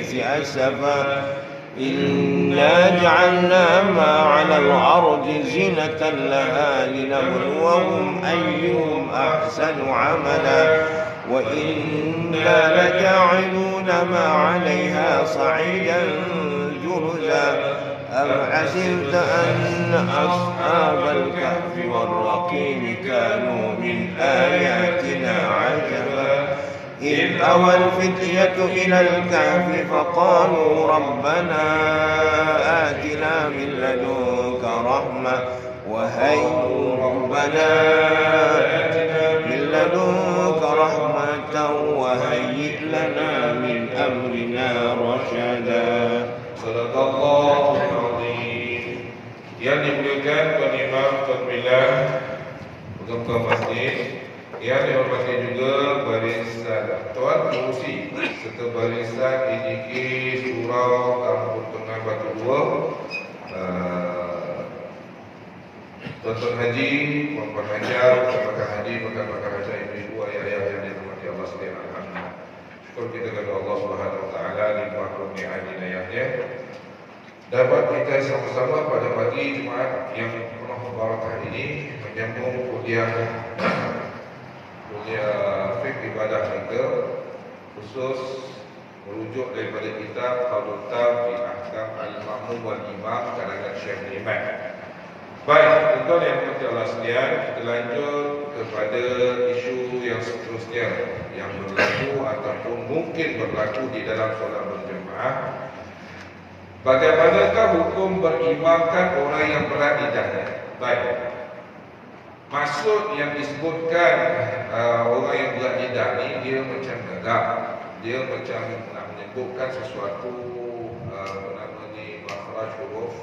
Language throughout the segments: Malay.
الحديث أسفا إنا جعلنا ما على الأرض زينة لها لنبلوهم أيهم أحسن عملا وإنا لجاعلون ما عليها صعيدا جرزا أم حسبت أن أصحاب الكهف والرقيم كانوا من آياتنا عجبا إذ أوى الفتية إلى الكهف فقالوا ربنا آتنا من لدنك رحمة وهيئ لنا من أمرنا رشدا. Sadaqallahul Azim. Yang dimuliakan Tuan Imam, Tuan Bilal, Ketua Masjid, yang dihormati juga barisan Tuan Pengurusi serta barisan IDK Surau Kampung Tengah Batu Dua, Tuan-tuan Haji, Puan-puan Hajar, Pakar Haji, Pakar Hajar, Ibu-ibu, ayah-ayah yang dirahmati Allah sekalian. Alhamdulillah. Syukur kita kepada Allah Subhanahu Wa Taala di mahrum ni'mat-Nya. Dapat kita sama-sama pada pagi Jumaat yang penuh barakah ini menyambung kuliah fiqh ibadah kita, khusus merujuk daripada kitab Qaulul Tam fi Ahkam Al-Ma'mum wal Imam karangan Syekh Iman. Baik, tuan-tuan yang dirahmati Allah sekalian, kita lanjut kepada isu yang seterusnya yang berlaku ataupun mungkin berlaku di dalam solat berjemaah. Bagaimanakah hukum berimamkan orang yang berat lidahnya? Baik. Maksud yang disebutkan orang yang berat lidah ni, dia macam gagap. Dia macam nak menyebutkan sesuatu makhraj huruf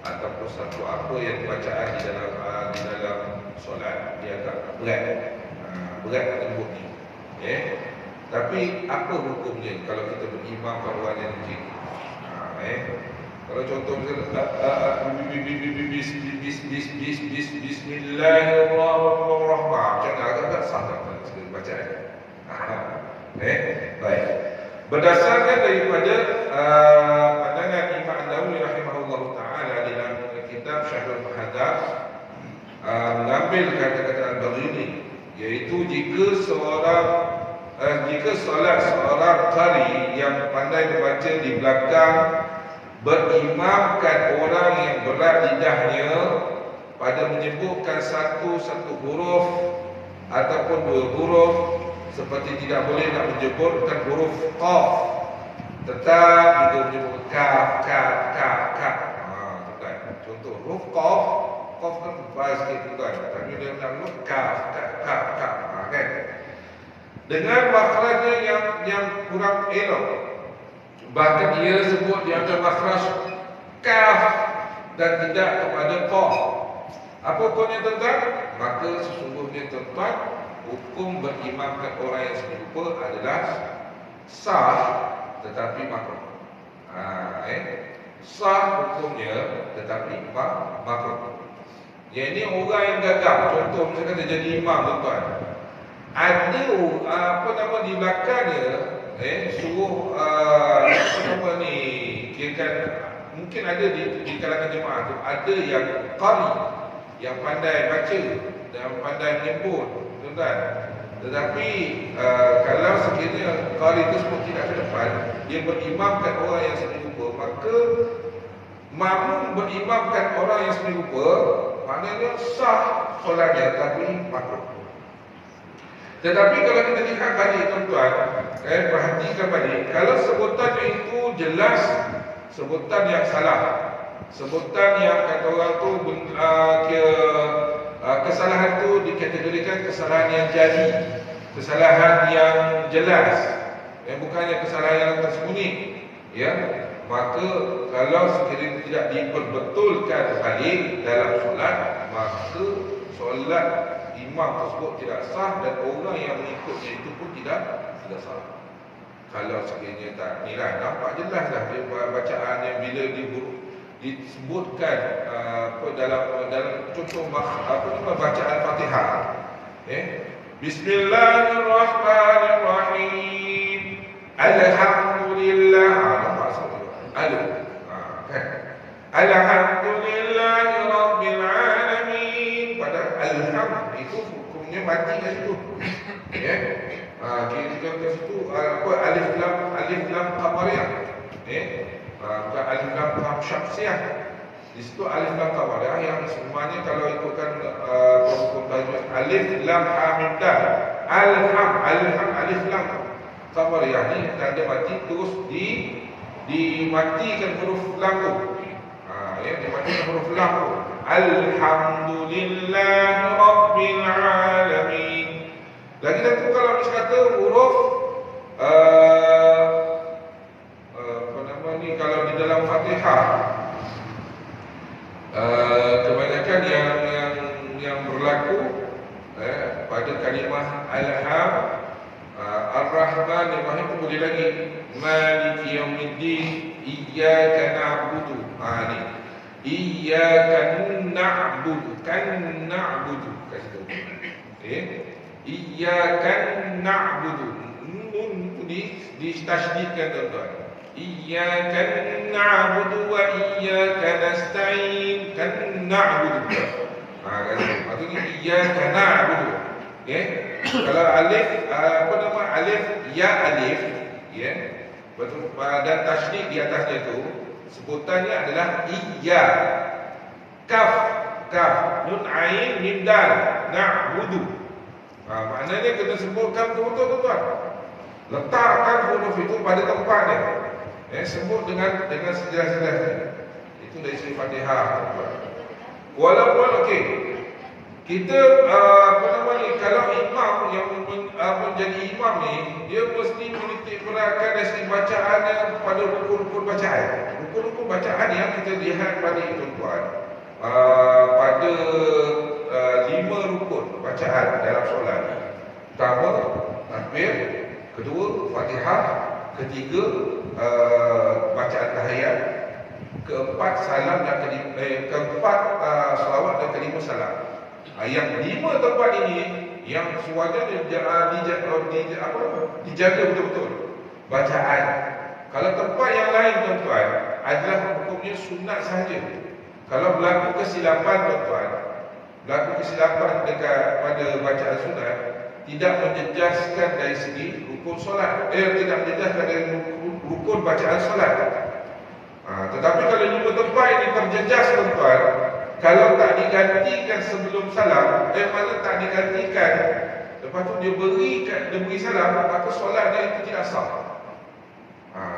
ataupun satu apa yang bacaan di dalam solat, dia agak berat nak sebut ni. Tapi apa hukumnya kalau kita berimam pada orang yang jin? Kalau contoh Bismillahirrahmanirrahim, macam agak-agak salah bacaan. Baik. Berdasarkan daripada pandangan Imam An-Nawawi rahimahullah taala dalam kitab Syahrul Muhadzab, mengambil kata-kata al-Baghdadi, iaitu jika solat seorang qari yang pandai membaca di belakang berimamkan orang yang berat lidahnya pada menyebutkan satu huruf ataupun dua huruf, seperti tidak boleh nak menyebutkan huruf qaf, tetap kita menyebut kaf. Contoh huruf qaf kan tebal sikit tuan, tapi dia nak menyebut kaf. Kan? Dengan makhrajnya yang kurang elok, bahkan dia sebut dia akan makhraj kaf dan tidak kepada qaf. Apa hukumnya tuan-tuan? Maka sesungguhnya tuan-tuan, hukum berimamkan orang yang serupa adalah sah tetapi makruh. Sah hukumnya tetapi makruh. Yang ini orang yang gagap, contoh misalkan dia jadi imam tuan-tuan, ada di belakangnya suruh kirakan mungkin ada di kalangan jemaah tu ada yang qari, yang pandai baca dan pandai menyebut tuan-tuan. Tetapi kalau sekiranya qari tersebut tidak ke depan, dia berimamkan orang yang serupa, maka makmum berimamkan orang yang serupa, maknanya sah solatnya tapi makruh. Tetapi kalau kita lihat balik tuan-tuan, perhatikan balik, kalau sebutannya itu jelas sebutan yang salah, sebutan yang kata orang tu kesalahan tu dikategorikan kesalahan yang jali, kesalahan yang jelas, bukannya kesalahan yang tersembunyi, maka kalau sekiranya tidak diperbetulkan balik dalam solat, maka solat imam tersebut tidak sah dan orang yang mengikutnya itu pun tidak sah. Kalau sekiranya tak nilai, nampak jelas dah dia bacaan yang bila disebutkan dalam contoh bacaan Fatihah, Bismillahirrahmanirrahim, Alhamdulillah, Alhamdulillahi Rabbil Alamin. Pada alham itu hukumnya mati kat situ. Ya. Kita kat situ apa alif lam qamariyah. Bukan alif lam syamsiyah. Di situ alif lam qamariyah yang semuanya kalau ikutkan hukum tajwid alif lam ha mim dal. Alif lam qamariyah ni tanda mati terus dimatikan huruf lam tu. Dimatikan huruf lam tu. Alhamdulillahi Rabbil Alamin. Lagi satu kalau kita kata huruf apa nama ni, kalau di dalam Fatihah kebanyakan yang berlaku pada kalimah alham Ar-Rahman Ar-Rahim, kemudian lagi Maliki Yaumiddin, Iyyaka na'budu. Ni Iyyaka na'budu, kan na'budu kat situ. Iyyaka na'budu. Nun tu di tasydidkan tuan-tuan. Iyyaka na'budu wa iyyaka nasta'in, kan na'budu. Kan maksudnya iyyaka na'budu. Kalau alif alif betul, dan tasydid di atasnya itu sebutannya adalah iya. Kaf nun ain mim dal na'budu. Maknanya kita sebutkan betul-betul tuan. Letakkan huruf itu pada tempatnya. Sebut dengan sejelas-jelasnya. Itu dari segi Fatihah tuan. Walaupun okey, kita kalau imam yang menjadi imam ni, dia mesti menitik beratkan dari segi bacaannya pada rukun-rukun bacaan. Rukun-rukun bacaan yang kita lihat pada itu tuan, pada 5 rukun bacaan dalam solat. Pertama takbir, kedua Fatihah, ketiga bacaan tahiyat, keempat salam dan keempat selawat dan kelima salam. Yang 5 tempat ini yang semuanya dijaga betul-betul bacaan. Kalau tempat yang lain tuan-tuan adalah hukumnya sunat sahaja. Kalau berlaku kesilapan tuan-tuan, dekat pada bacaan sunat, tidak menjejaskan dari segi rukun solat, tidak menjejaskan dari rukun bacaan solat. Tetapi kalau 5 tempat ini terjejas tuan-tuan, kalau tak digantikan sebelum salam, mana tak digantikan, lepas tu dia beri salam, maka solat dia itu tidak sah.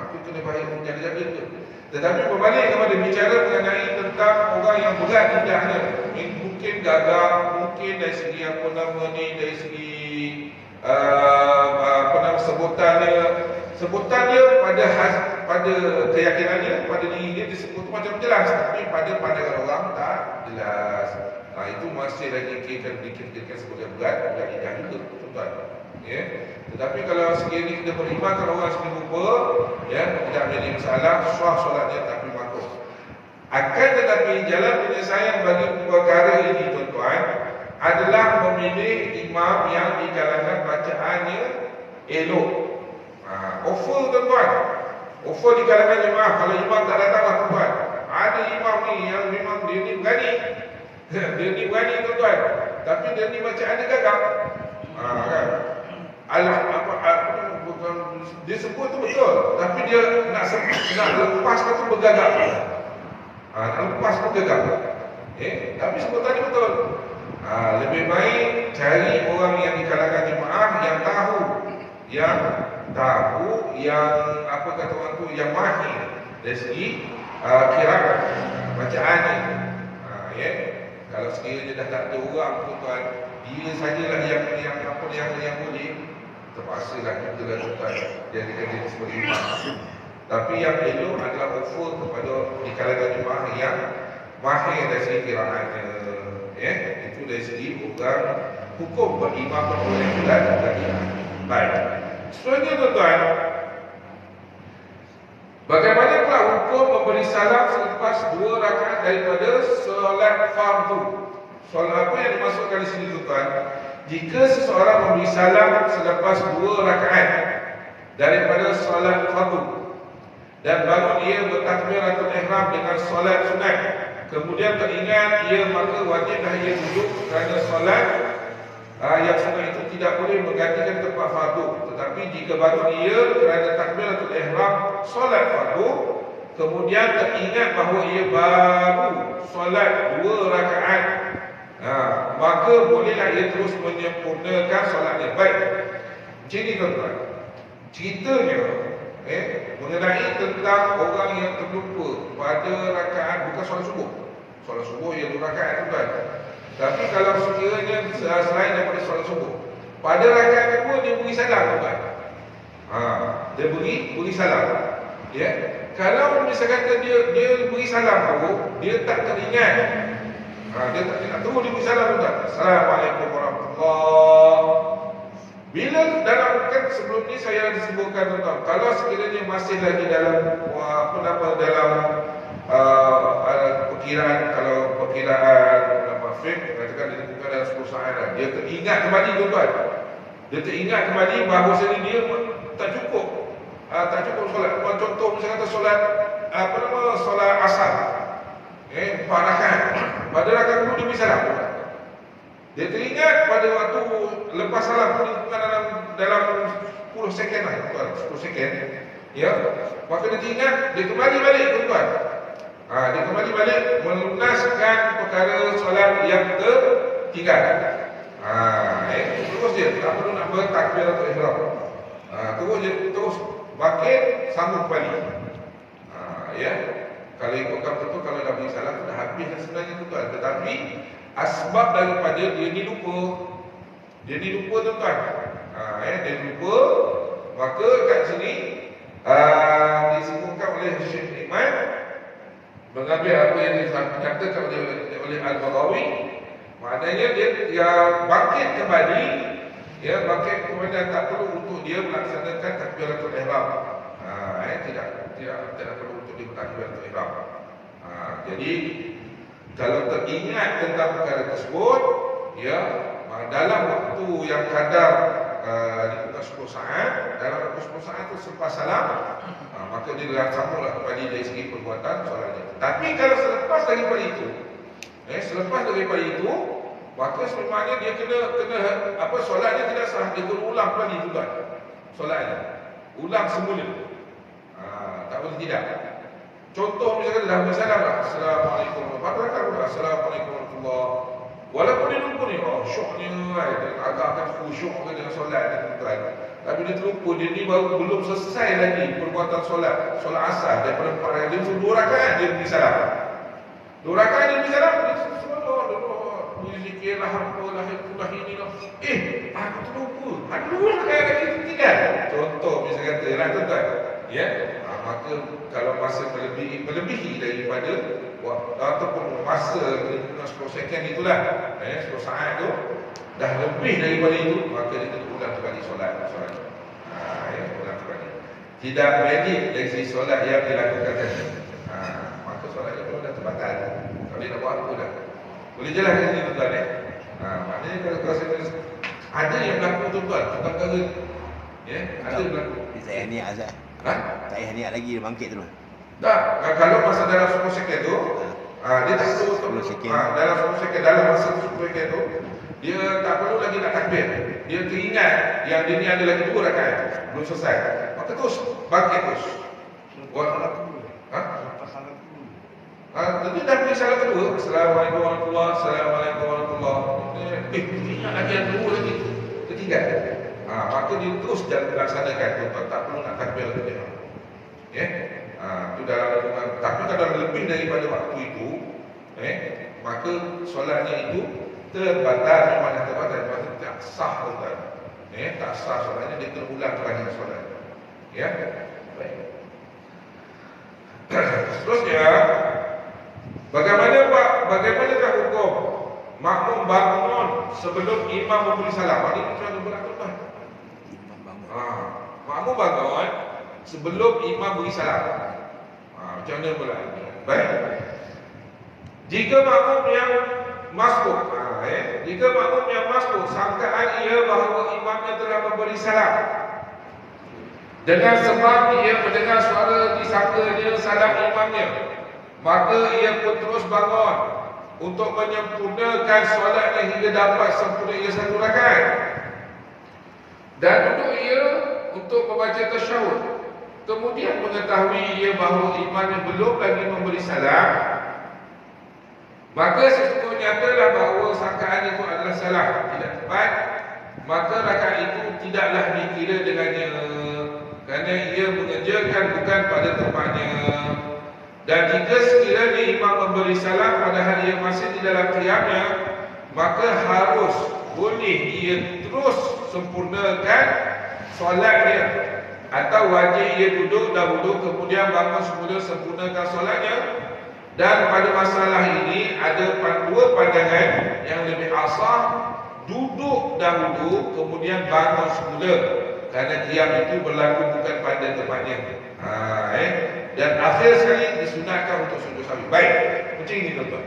Itu kena baik menjaga-jaga itu. Tetapi berbalik kepada bicara mengenai tentang orang yang berat lidahnya, mungkin gagap, mungkin dari segi dari segi sebutannya pada keyakinannya, pada diri dia disebut macam jelas, tapi pada pandangan orang tak jelas. Itu masih lagi dikira sebagai berat lidah juga tuan-tuan. Tetapi kalau sekiranya kita beriman, kalau orang sendiri lupa, tidak menjadi masalah, sah solatnya tapi makruh. Akan tetapi jalan penyelesaian bagi perkara ini tuan-tuan adalah memilih imam yang di kalangan bacaannya elok. Offer tuan-tuan, offer di kalangan jemaah. Kalau imam tak datang tuan-tuan, ada imam ni yang memang dia ni berani. Dia ni berani tuan-tuan, tapi dia ni bacaannya gagap. Kan? Dia sebut tu betul, tapi dia nak lepas tu bergagap. Nak lepas tu gagap. Tapi sebutannya betul. Lebih baik cari orang yang di kalangan jemaah yang tahu, yang apa kata orang tu, yang mahir dari segi qiraat bacaan ni. Kalau sekiranya dah tak ada orang tuan, dia sajalah yang boleh, terpaksalah kita dah tuan jadikan dia sebagai imam. Tapi yang elok adalah offer kepada di kalangan jemaah yang mahir dari segi qiraatnya. Itu dari segi orang hukum berimam orang yang berat tadi. Baik. Seterusnya tuan-tuan, bagaimana pula hukum memberi salam selepas 2 rakaat daripada solat fardu? Solat apa yang dimasukkan di sini tuan-tuan? Jika seseorang memberi salam selepas 2 rakaat daripada solat fardu, dan baru ia bertakbiratul ihram dengan solat sunat, kemudian teringat ia, maka wajiblah ia duduk kerana solat yang sunat itu tidak boleh menggantikan tempat fardu. Tetapi jika baru ia kerana takbiratul ihram solat fardu, kemudian teringat bahawa ia baru solat 2 rakaat, maka bolehlah ia terus menyempurnakan solatnya. Baik, macam ni tuan-tuan ceritanya mengenai tentang orang yang terlupa pada rakaat, bukan solat subuh. Solat subuh ia 2 rakaat tuan. Tapi kalau sekiranya selain daripada solat subuh, pada rakaat kedua dia beri salam tuan. Dia beri salam. Ya. Kalau misalkan dia beri salam baru, dia tak teringat. Dia tak teringat, terus dia beri salam tuan. Assalamualaikum warahmatullahi. Bila dalam, kan sebelum ni saya disebutkan tuan-tuan, kalau sekiranya masih lagi dalam dalam perkiraan, kalau perkiraan fiqh katakan dia bukan dalam 10 saat, dia teringat kembali tuan-tuan. Dia teringat kembali bahawa dia tak cukup solat. Contoh misalnya solat solat asar, 4 rakaat. Pada rakaat kedua dia beri salam. Dia teringat pada waktu lepas salam pun bukan dalam 10 second lah tuan, 10 second. Ya. Maka dia teringat, dia kembali balik tuan. Dia kembali balik melunaskan perkara solat yang tertinggal. Terus dia tak perlu nak bertakbiratul ihram. Terus bangkit, sambung kembali. Ya. Kalau ikutkan betul, kalau dah beri salam dah habis sebenarnya tuan. Tetapi asbab daripada dia ni lupa tuan-tuan. Dia lupa, maka kat sini disebutkan oleh Syekh Iman mengambil apa yang dinyatakan oleh Al-Baghawi, maknanya dia bangkit kembali, dan tak perlu untuk dia melaksanakan takbiratul ihram. Tidak perlu untuk dia takbiratul ihram. Jadi kalau teringat tentang perkara tersebut, dalam waktu yang kadar dibuka 10 saat, dalam waktu 10 saat itu selepas salam, maka dia dah sambunglah kembali dari segi perbuatan solatnya. Tapi kalau selepas daripada itu, maka sebenarnya dia kena solatnya tidak sah, dia kena ulang kembali juga solatnya, ulang semula. Tak boleh tidak. Contoh misalkan dah bersalam lah, Assalamualaikum warahmatullahi. Assalamualaikum warahmatullahi. Walaupun dia lupa ni, syoknya agak-agak khusyuk dengan solat ni tuan. Tapi dia terlupa, dia ni belum selesai lagi perbuatan solat asar daripada 4 rakaat. Dia 2 rakaat dia beri salam. 2 rakaat dia beri salam, dia semua zikir alhamdulillah ini lah. Aku terlupa. Ada 2 rakaat lagi tertinggal. Contoh misalkan terang tuan. Ya. Maka kalau masa melebihi daripada ataupun masa 10 second itulah, 10 saat tu dah lebih daripada itu, maka dia kena ulang kembali solat. Ulang kembali. Tidak valid dari sisi solat yang dilakukan tadi. Maka solat itu dah terbatal. Kalau dia nak buat apa dah. Boleh jelaskan ini tuan maknanya kalau saya ada yang berlaku tuan, perkara ada yang berlaku. Saya ni azan. Saya ni lagi dia bangkit terus. Tak, kalau masa dalam 10 second tu, dia tak perlu 10 second. dalam 10 second, dalam masa 10 second tu, dia tak perlu lagi nak takbir. Dia teringat yang dia ni ada lagi 2 rakaat belum selesai. Maka terus bangkit terus. Buat salat dulu. Tentu dah beri salam kedua. Assalamualaikum warahmatullahi. Assalamualaikum warahmatullahi. Teringat lagi yang 2 lagi ketinggal. Maka dia terus jalan melaksanakan tuan, tak perlu nak takbir lagi. Itu dalam hitungan. Tapi kalau lebih daripada waktu itu, maka solatnya itu terbatal, memang terbatal, maksudnya tak sah tuan. Tak sah solatnya, dia kena ulang kembali solat. Baik. Seterusnya, bagaimanakah hukum makmum bangun sebelum imam memberi salam? Ini macam mana berlaku tuan? Makmum bangun sebelum imam beri salam. Macam mana pula? Baik. Jika makmum yang masbuk, sangkaan ia bahawa imamnya telah memberi salam Dengan sebab ia mendengar suara disangkanya salah imamnya, maka ia pun terus bangun untuk menyempurnakan solatnya hingga dapat sempurna ia satu rakaat. Dan duduk ia untuk membaca tasyahud. Kemudian mengetahui ia bahawa imamnya belum lagi memberi salam, maka sesungguhnya nyatalah bahawa sangkaan itu adalah salah, tidak tepat. Maka rakaat itu tidaklah dikira dengannya, kerana ia mengerjakan bukan pada tempatnya. Dan jika sekiranya imam memberi salam padahal ia masih di dalam qiyamnya, maka harus boleh ia terus sempurnakan solatnya, atau wajib ia duduk dahulu kemudian bangun semula sempurnakan solatnya. Dan pada masalah ini ada dua pandangan yang lebih asah: duduk dahulu kemudian bangun semula, kerana qiyam itu berlaku bukan pada tempatnya. Dan akhir sekali disunatkan untuk sujud sahwi. Baik, macam ini tuan-tuan.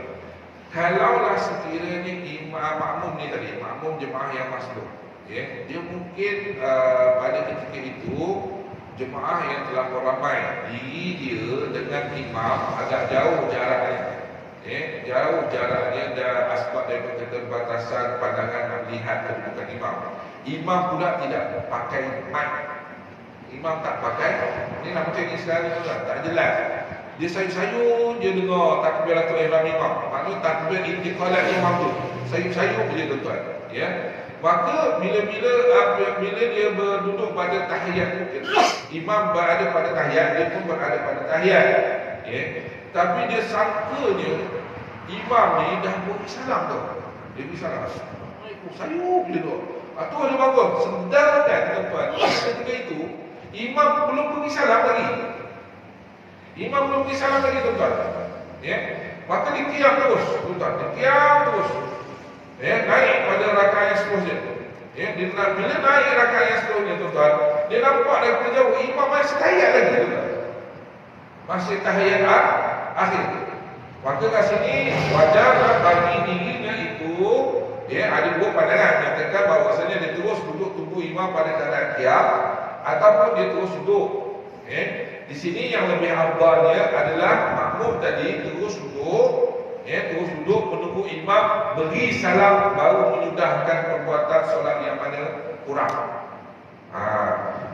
Kalaulah sekiranya imam makmum ni tadi, makmum jemaah yang masbuk, dia mungkin pada ketika itu jemaah yang terlampau ramai, diri dia dengan imam agak jauh jaraknya, jauh jaraknya, dan asbab daripada keterbatasan pandangan nak lihat kedudukan imam. Imam pula tidak pakai mic, imam tak pakai. Ini nak macam ni sekarang ni tuan, tak jelas. Dia sayup-sayup je dengar takbiratul ihram imam. Maknanya takbir intiqalat imam tu sayup-sayup je tuan-tuan, Maka bila dia berduduk pada tahiyat, imam berada pada tahiyat, dia pun berada pada tahiyat, tapi dia sangkanya imam ni dah beri salam tu. Dia beri salam, Assalamualaikum, sayup je tu. Tu dia bangun, sedarkan tuan-tuan. Ketika itu imam belum beri salam lagi. Imam belum beri salam lagi tuan-tuan. Maka dia qiyam terus tuan-tuan, dia qiyam terus. Naik pada rakaat yang seterusnya. Bila naik rakaat yang seterusnya tuan-tuan, dia nampak daripada jauh imam masih tahiyat lagi tuan-tuan. Masih tahiyat akhir. Maka kat sini wajarlah bagi dirinya itu, ada dua pandangan yang katakan bahawasanya dia terus duduk tunggu imam pada keadaan qiyam, ataupun dia terus duduk. Di sini yang lebih afdalnya adalah makmum tadi terus duduk menunggu imam beri salam baru menyudahkan perbuatan solat yang mana kurang.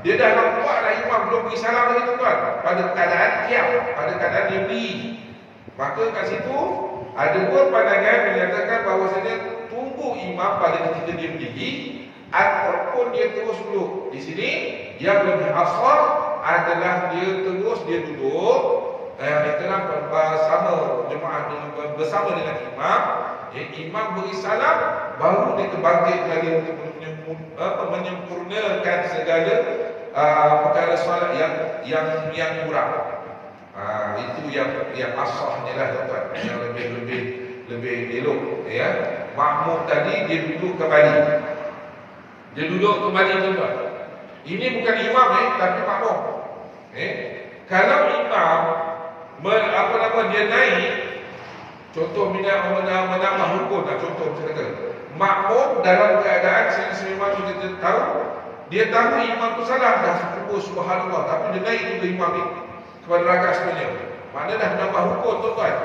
Dia dah nampak dah imam belum beri salam lagi tuan, pada keadaan qiyam, pada keadaan dia beri. Maka kat situ ada dua pandangan menyatakan bahawasanya tunggu imam pada ketika dia berdiri ataupun dia terus duduk. Di sini yang lebih asal adalah dia terus duduk. Itulah bersama jemaah bersama dengan imam. Imam beri salam baru dia terbangkit lagi untuk menyempurnakan segala perkara solat yang kurang. Itu yang asahnya lah tuan-tuan, yang lebih elok. Makmum tadi dia duduk kembali. Tuan-tuan. Ini bukan imam tapi makmum. Kalau imam dia naik, contoh menambah rukun, contoh saya kata, makmum dalam keadaan sememang kita tahu, dia tahu imam tu salah, dah sebut subhanallah, tapi dia naik juga imam ni kepada rakaat seterusnya. Maknanya dah menambah rukun tuan-tuan.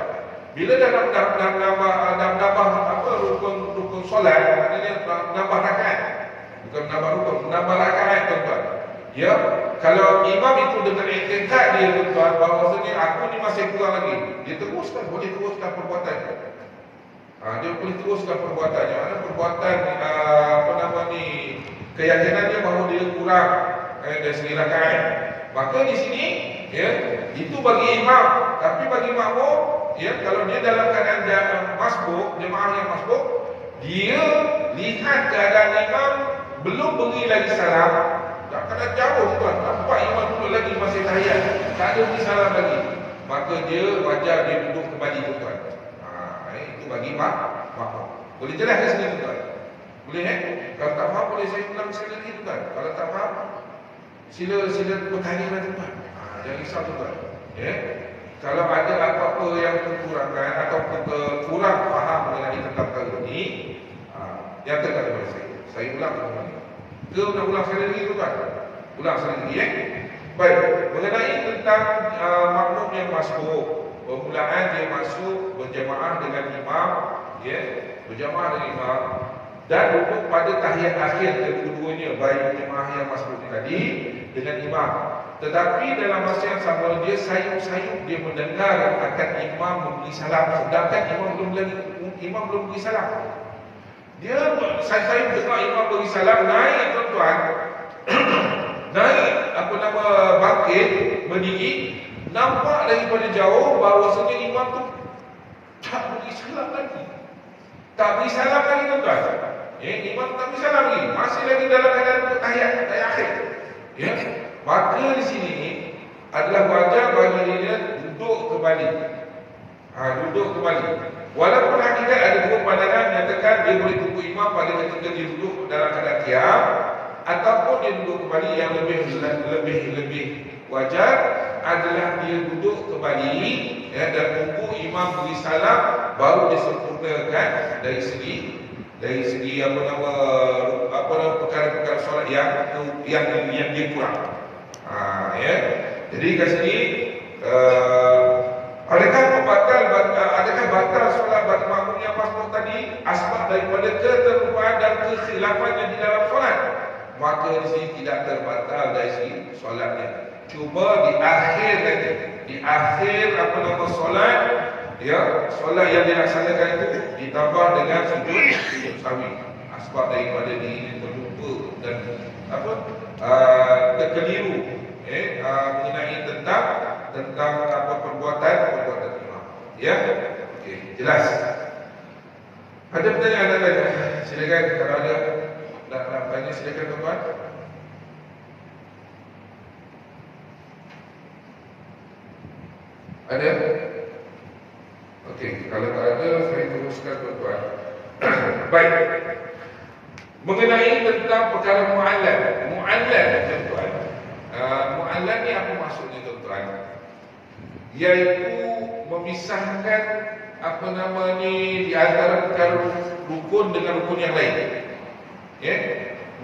Bila dah menambah rukun solat, maknanya menambah rakaat. Bukan menambah rukun, menambah rakaat tuan-tuan. Kalau imam itu dengan iktikad dia tuan-tuan, bahawasanya aku ni masih kurang lagi, dia boleh teruskan perbuatannya. Dia boleh teruskan perbuatannya. Mana perbuatan keyakinan dia bahawa dia kurang dari segi rakaat. Maka di sini itu bagi imam, tapi bagi makmum, kalau dia dalam keadaan masbuk, jemaah yang masbuk, dia lihat keadaan imam belum beri lagi salam, tak kena jauh tuan, nampak imam duduk lagi masih tahiyat, tak ada beri salam lagi, maka dia wajar dia duduk kembali tuan. Itu bagi makmum. Boleh jelas ke sini tuan? Boleh Kalau tak faham boleh saya ulang sekali lagi tuan. Kalau tak faham sila bertanya lah tuan. Jangan risau tuan. Kalau ada apa-apa yang kekurangan atau kurang faham mengenai tentang perkara ini, nyatakan kepada saya. Saya ulang kembali. Ke nak ulang sekali lagi tuan? Ulang sekali lagi Baik, mengenai tentang makmum yang masuk, permulaan dia masuk berjamaah dengan imam, ya, berjamaah dengan imam dan duduk pada tahiyat akhir kedua-duanya, baik jemaah yang masuk tadi dengan imam. Tetapi dalam masa yang sama dia sayup-sayup dia mendengar akan imam memberi salam, sedangkan imam belum beri salam. Dia sayup dengar imam beri salam, naik tuan-tuan. Naik bangkit berdiri, nampak daripada jauh bahawasanya imam tu tak beri salam lagi. Tak beri salam lagi tuan-tuan. Imam tak beri salam lagi, masih lagi dalam keadaan tahiyat akhir. Ya. Maka di sini adalah wajar bagi dia duduk kembali. Duduk kembali. Walaupun hakikat ada dua pandangan menyatakan dia boleh tunggu imam pada ketika dia duduk dalam keadaan qiyam, ataupun dia duduk kembali. Yang lebih wajar adalah dia duduk kembali, ya, dan tunggu imam beri salam baru disempurnakan dari segi perkara-perkara solat yang dia kurang. Ya. Jadi kat sini adakah batal solat bagi makmum yang masbuk tadi asbab daripada keterlupaan dan kekhilafan yang di dalam solat? Maka di sini tidak terbatal dari segi solatnya. Cuma di akhir tadi, di akhir solat, ya, solat yang dilaksanakan itu ditambah dengan sujud sahwi. Asbab daripada diri terlupa dan terkeliru mengenai tentang perbuatan imam. Ya, okey, jelas. Ada pertanyaan anda? Silakan kalau ada nak tanya, silakan tuan-tuan. Ada? Okey, kalau tak ada saya teruskan tuan-tuan. Baik. Mengenai tentang perkara mu'allal tuan-tuan. Mu'allal ni apa maksudnya tuan-tuan? Iaitu memisahkan di antara perkara rukun dengan rukun yang lain. Ya,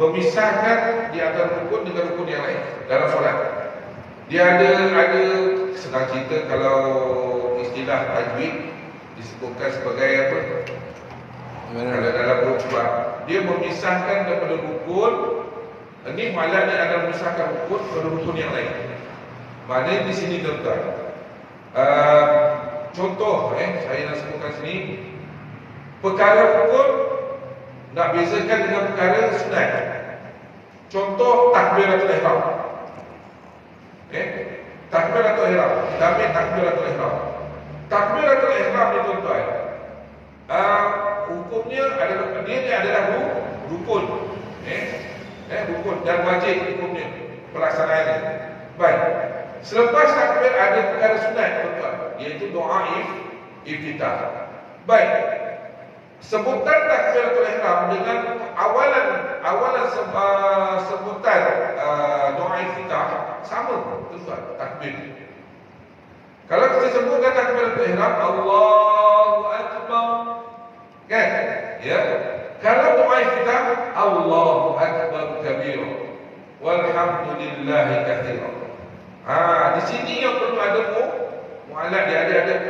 memisahkan di antara rukun dengan rukun yang lain dalam solat. Dia ada senang cerita kalau istilah tajwid disebutkan sebagai apa? Kalau dalam rukun dia memisahkan daripada rukun. Ini malah ni akan memisahkan rukun pada rukun yang lain. Maknanya di sini tuan-tuan, contoh saya nak sebutkan sini, perkara rukun nak bezakan dengan perkara sunat. Contoh takbiratul ihram. Takbiratul ihram. Takbiratul ihram. Takbiratul ihram ni tuan-tuan, hukumnya adalah rukun. Rukun dan wajib hukumnya pelaksanaannya. Baik. Selepas takbir ada perkara sunat tuan-tuan, iaitu doa iftitah. Baik. Sebutan takbiratul ihram dengan awalan sebutan doa iftitah sama tuan-tuan, takbir. Kalau kita sebutkan takbiratul ihram Allahu akbar, kan? Ya. Kalau doa iftitah Allahu akbar kabira walhamdulillahi katsira. Di sini yang perlu ada mu'allal dia, ada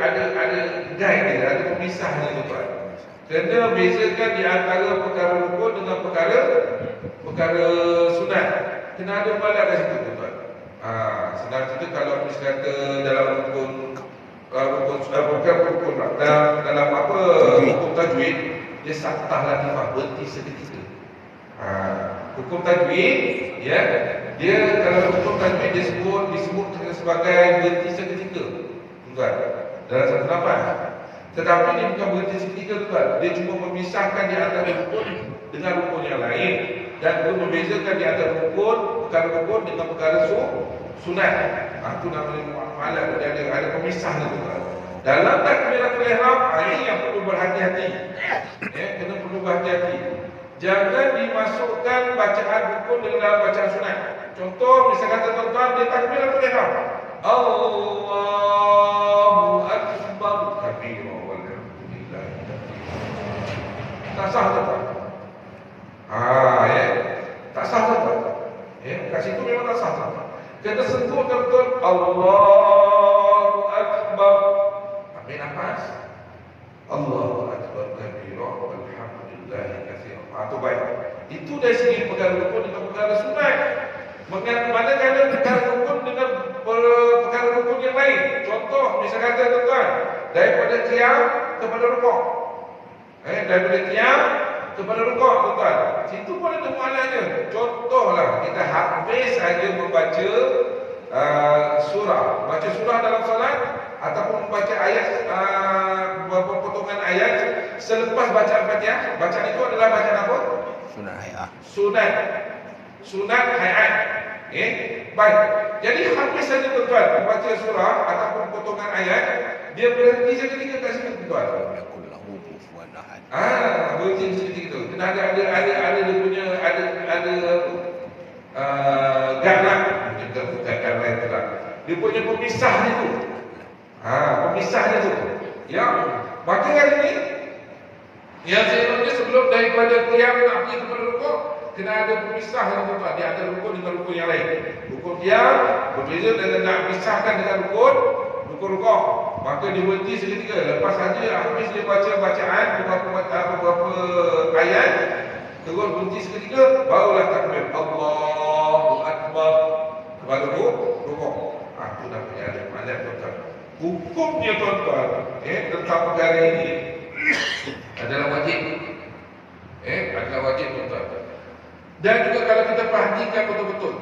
guide dia, ada pemisahnya tuan-tuan. Kena bezakan di antara perkara rukun dengan perkara sunat. Kena ada mu'allal kat situ tuan-tuan. Senang cerita kalau misalnya kata dalam rukun tajwid, dia saktah latifah, berhenti seketika. Hukum tajwid, ya, dia kalau hukum tajwid disebut sebagai berhenti seketika, tuan, dalam satu nafas. Tetapi dia bukan berhenti seketika, tuan. Dia cuma memisahkan di antara rukun dengan rukun yang lain, dan dia membezakan di antara perkara rukun dengan perkara sunat. Itu namanya mu'allal. Dia ada pemisahnya, tuan. Dalam takbiratul ihram, ini yang perlu berhati-hati. Kena perlu berhati-hati. Jangan dimasukkan bacaan rukun dengan dalam bacaan sunat. Contoh, misalnya kata tuan-tuan, dia takbiratul ihram Allahu akbar kabira walhamdulillah. Tak sah tuan-tuan. Tak sah tuan-tuan. Kat situ memang tak sah tuan-tuan. Kena sentuh betul Allahu Akbar. Ambil nafas. Allahu Akbar kabira walhamdulillahi katsiran. Tu baik. Itu dari segi perkara rukun dengan perkara sunat. Manakala perkara rukun dengan perkara rukun yang lain. Contoh, misal kata tuan, daripada qiyam kepada rukuk. Daripada qiyam kepada rukuk tuan. Situ pun ada mualahnya. Contohlah kita habis saja membaca surah. Baca surah dalam solat ataupun membaca ayat beberapa potongan ayat selepas bacaan Fatihah. Bacaan itu adalah bacaan apa? Sunat hayat. Sunat hayat. Baik. Jadi habis saja tuan membaca surah ataupun potongan ayat, dia berhenti seketika kat situ tuan. Yakul lahu kufuwan ahad. Berhenti seketika tu. Kena ada dia punya garang, bukan garang tu lah. Dia punya pemisahnya tu. Pemisahnya tu. Ya. Maka kali ni yang sebenarnya sebelum daripada qiyam nak pergi kepada rukuk, kena ada pemisah yang tuan. Dia ada rukun dengan rukun yang lain. Rukun qiyam berbeza dengan nak pisahkan dengan rukun rukuk. Maka dia berhenti seketika. Lepas saja habis dia baca bacaan beberapa ayat, terus berhenti seketika, barulah takbir Allahu Akbar kepada rukuk. Itu dah punya ada malam tuan. Hukumnya tuan-tuan tentang perkara ini adalah wajib. Adalah wajib tuan-tuan. Dan juga kalau kita perhatikan betul-betul,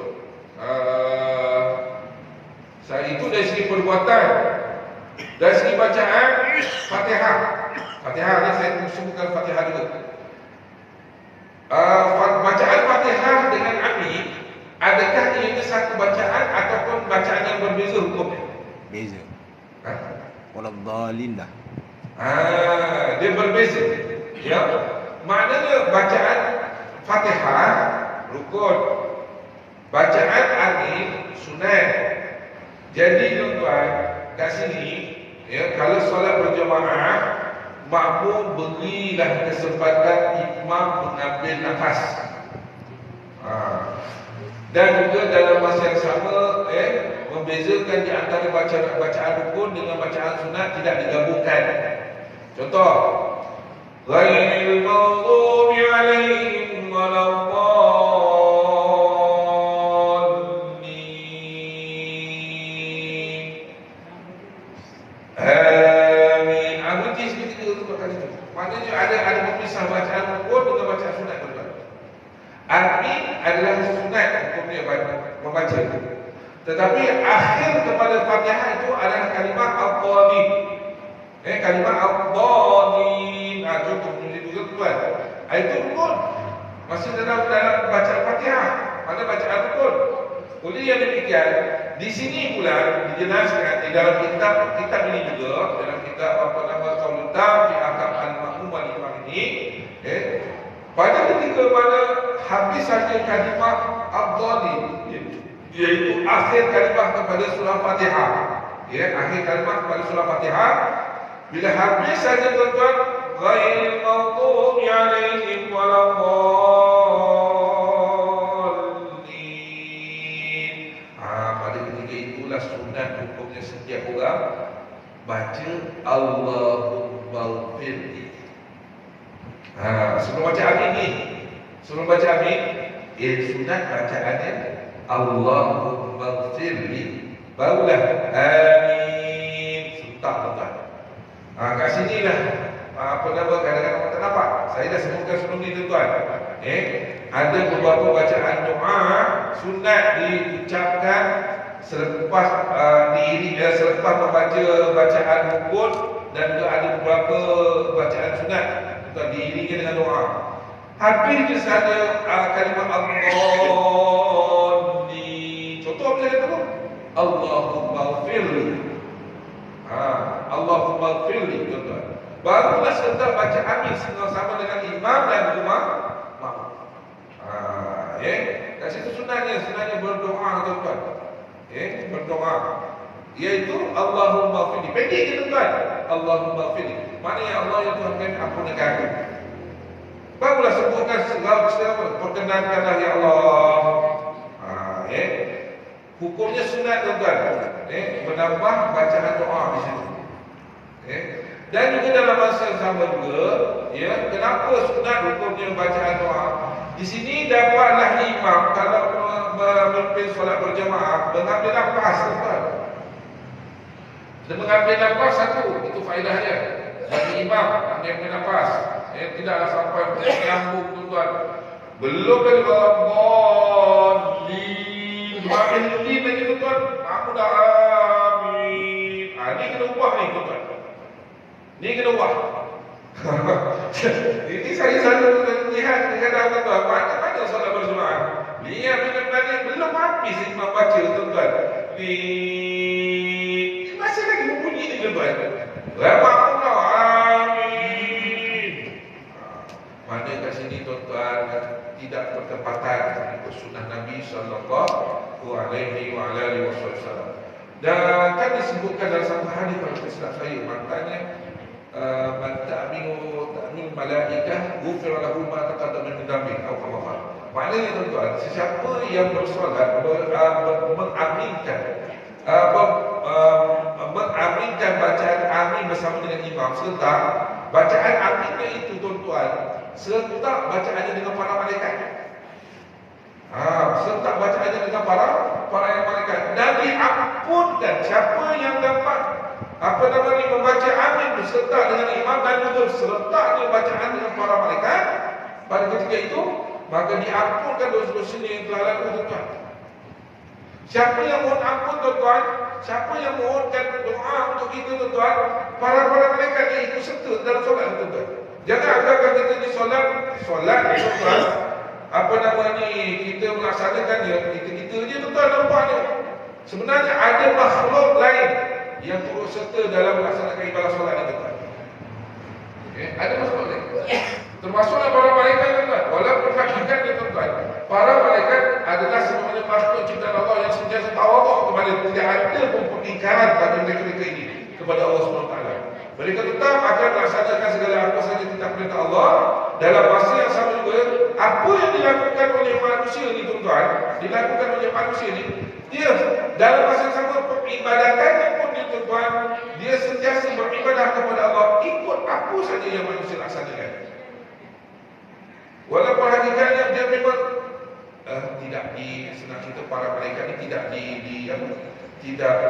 itu dari segi perbuatan, dari segi bacaan Fatihah. Fatihah ni saya sebutkan Fatihah dulu. Bacaan Fatihah dengan amin, adakah ianya satu bacaan ataupun bacaan yang berbeza hukumnya? Beza. Waladhdallin lah. Dia berbeza. Ya. Maknanya bacaan Fatihah rukun, bacaan amin sunat. Jadi tuan-tuan, kat sini kalau solat berjamaah, makmum berilah kesempatan imam mengambil nafas. Dan juga dalam masa yang sama membezakan di antara bacaan rukun dengan bacaan sunat tidak digabungkan. Contoh, ghairil maghdubi 'alaihim waladdallin. Amin. Berhenti seketika untuk kali itu. Maknanya ada pemisah bacaan rukun dengan bacaan sunat tuan. Amin adalah sunat hukumnya membaca. Tetapi akhir kepada Fatihah itu adalah kalimah Al-Dhalin. Kalimah Al-Dhalin. Contoh juga tuan. Itu rukun. Masih dalam bacaan Fatihah. Mana bacaan rukun. Oleh yang demikian, di sini pula dijelaskan di dalam kitab ini juga, dalam kitab Qaulun Tam fi Ahkam al-Ma'mum wal Imam ini, pada ketika mana habis saja kalimah Al-Dhalin, iaitu akhir kalimah kepada surah Fatihah. Akhir kalimah kepada surah Fatihah, bila habis saja tuan-tuan, ghairil maghdubi 'alaihim waladdallin. Pada ketika itulah sunat hukumnya setiap orang baca Allahumma ghfirli. Sebelum baca amin ni, sunat bacaannya Allahumma ghfirli, barulah amin. Sunnah tuan. Kat sinilah kadang-kadang orang tak nampak. Saya dah sebutkan sebelum ni tuan. Ada beberapa bacaan doa sunat diucapkan selepas selepas membaca bacaan rukun, dan juga ada beberapa bacaan sunat diiringi dengan doa. Habis je saja kalimah Al-Dhalin. Contoh apa saya kata tu? Allahumma ghfirli. Allahumma ghfirli tuan-tuan. Barulah serta baca amin sama dengan imam dan rumah makmum. Kat situ sunatnya berdoa tuan-tuan. Berdoa. Iaitu Allahumma ghfirli. Pendek je tuan-tuan. Allahumma ghfirli. Maknanya Allah yang Tuhan kami ampunkan aku. Barulah sebutkan segala perkenankanlah ya Allah. Hukumnya sunat tuan-tuan. Menambah bacaan doa di situ. Dan juga dalam masa yang sama juga, kenapa sunat hukumnya bacaan doa? Di sini dapatlah imam kalau memimpin solat berjamaah mengambil nafas, tuan-tuan. Dan mengambil nafas satu, itu faedahnya. Bagi imam mengambil nafas, tidaklah sampai menyambung, tuan-tuan. Belum dari Allahin, makin lagi, tuan-tuan. Aku dah amin. Ini kena ubah ni, tuan-tuan. Ni kena ubah. Ini saya selalu lihat kadang-kadang, tuan-tuan, mana solat berjemaah. Lihat benar-benar belum habis imam baca, tuan-tuan. Masih lagi berbunyi ni, tuan-tuan. Aku dah amin. Mana kat sini, tuan-tuan, tidak bertepatan dengan sunnah Nabi sallallahu alaihi wasallam. Dan kan disebutkan dalam satu hadis kalau tidak saya, maknanya man ta'minu malaikah ghufira lahu ma taqaddama min dhanbi atau apa. Maknanya, tuan-tuan, sesiapa yang bersolat mengaminkan mengaminkan bacaan amin bersama dengan imam, serta bacaan aminnya itu, tuan-tuan, serta bacaannya dengan para malaikat. Serta bacaannya dengan para malaikat. Dan diampunkan siapa yang dapat membaca amin beserta dengan imam dan juga serta dengan bacaan dengan para malaikat pada ketika itu, maka diampunkan dosa-dosanya yang telah lalu, tuan-tuan. Siapa yang mohon ampun, tuan-tuan, siapa yang mohonkan doa untuk kita, tuan-tuan, para malaikat yang ikut serta dalam solat, tuan-tuan. Jangan agakkan kita di solat ni, tuan-tuan, kita melaksanakannya, kita je, tuan-tuan, nampaknya. Sebenarnya ada makhluk lain yang turut serta dalam melaksanakan ibadah solat ni, tuan-tuan. Ada makhluk lain. Termasuklah para malaikat, tuan-tuan. Walaupun hakikatnya, tuan-tuan, para malaikat adalah semuanya makhluk ciptaan Allah yang sentiasa tawaduk kepada, tidak ada pun pengingkaran pada mereka ini kepada Allah SWT. Mereka tetap akan melaksanakan segala apa saja tentang perintah Allah. Dalam masa yang sama juga, apa yang dilakukan oleh manusia ni, tuan-tuan, dilakukan oleh manusia ni, dia dalam masa yang sama peribadatannya pun, dia, tuan-tuan, dia sentiasa beribadah kepada Allah ikut apa saja yang manusia laksanakan. Walaupun hakikatnya dia memang tidak senang kita, para malaikat ni tidak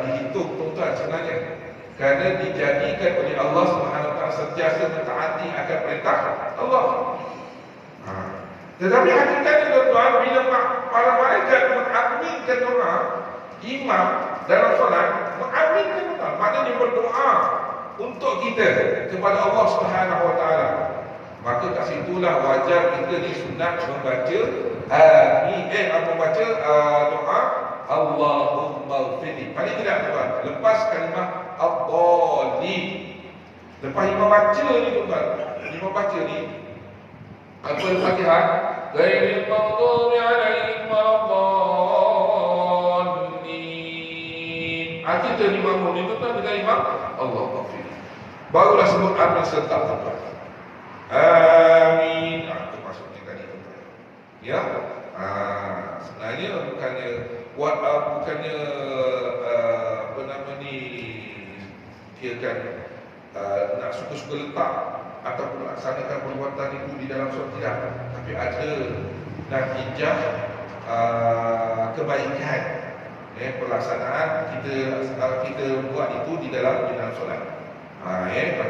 dihitung, tuan-tuan, sebenarnya. Kerana dijadikan oleh Allah SWT sentiasa mentaati akan perintah Allah. Tetapi hakikatnya, tuan-tuan, bila para malaikat mengaminkan doa imam dalam solat, mengaminkan doa, maknanya berdoa untuk kita kepada Allah SWT, maka kat situlah wajar kita disunat membaca membaca doa Allahumma ghfirli. Paling tidak, tuan, lepas kalimah ad-dallin, lepas imam baca ni, tuan-tuan, imam baca ni Al-Fatihah, ghairil maghdubi alaihim waladdallin. Kita ni makmum ni, tuan-tuan, dengan imam Allahumma ghfirli, barulah sebut amin serta, tuan-tuan. Amin. Itu maksudnya tadi, tuan-tuan. Ya. Sebenarnya bukannya kirakan nak suka-suka letak ataupun laksanakan perbuatan itu di dalam solat, tidak. Tapi ada natijah kebaikan, pelaksanaan kita buat itu di dalam solat.